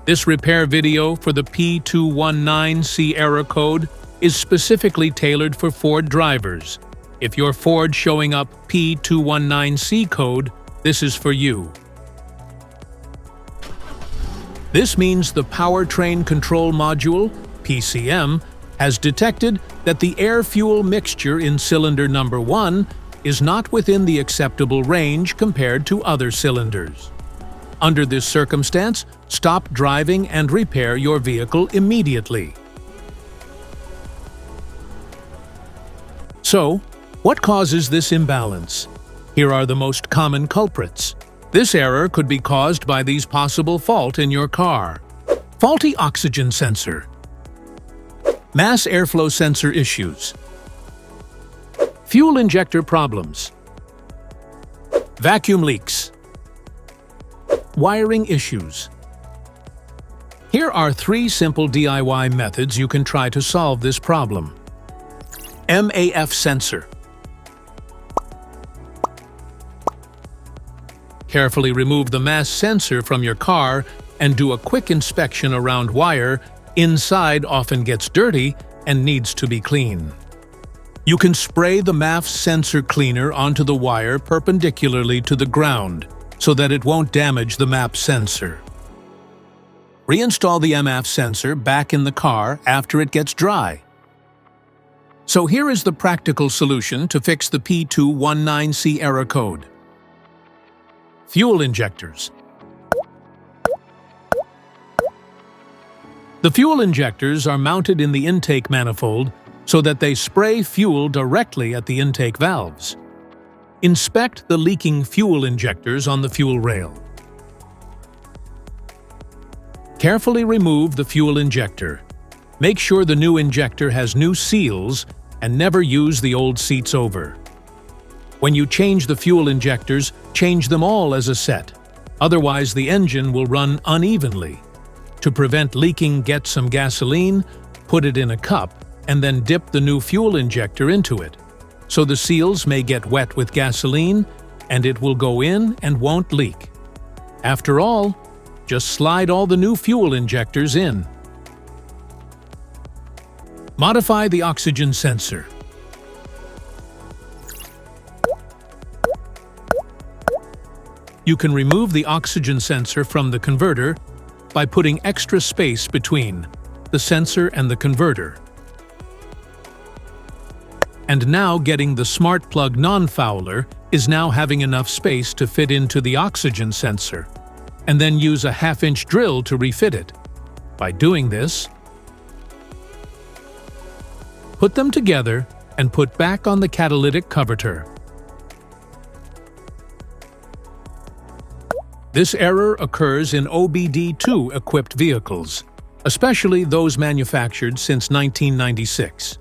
This repair video for the P219C error code is specifically tailored for Ford drivers. If your Ford showing up P219C code, this is for you. This means the Powertrain Control Module, PCM, has detected that the air-fuel mixture in cylinder number 1 is not within the acceptable range compared to other cylinders. Under this circumstance, stop driving and repair your vehicle immediately. So, what causes this imbalance? Here are the most common culprits. This error could be caused by these possible faults in your car. Faulty oxygen sensor. Mass airflow sensor issues. Fuel injector problems. Vacuum leaks. Wiring issues. Here are 3 simple DIY methods you can try to solve this problem. MAF Sensor. Carefully remove the MAF sensor from your car and do a quick inspection around wire. Inside often gets dirty and needs to be cleaned. You can spray the MAF sensor cleaner onto the wire perpendicularly to the ground so that it won't damage the MAF sensor. Reinstall the MAF sensor back in the car after it gets dry. So here is the practical solution to fix the P219C error code. Fuel injectors. The fuel injectors are mounted in the intake manifold so that they spray fuel directly at the intake valves. Inspect the leaking fuel injectors on the fuel rail. Carefully remove the fuel injector. Make sure the new injector has new seals and never use the old seats over. When you change the fuel injectors, change them all as a set. Otherwise, the engine will run unevenly. To prevent leaking, get some gasoline, put it in a cup, and then dip the new fuel injector into it. So the seals may get wet with gasoline, and it will go in and won't leak. After all, just slide all the new fuel injectors in. Modify the oxygen sensor. You can remove the oxygen sensor from the converter by putting extra space between the sensor and the converter. And now getting the smart plug non-fouler is now having enough space to fit into the oxygen sensor, and then use a 1/2-inch drill to refit it. By doing this, put them together and put back on the catalytic converter. This error occurs in OBD2 equipped vehicles, especially those manufactured since 1996.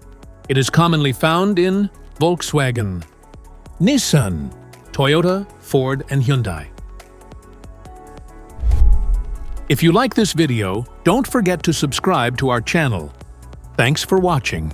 It is commonly found in Volkswagen, Nissan, Toyota, Ford, and Hyundai. If you like this video, don't forget to subscribe to our channel. Thanks for watching.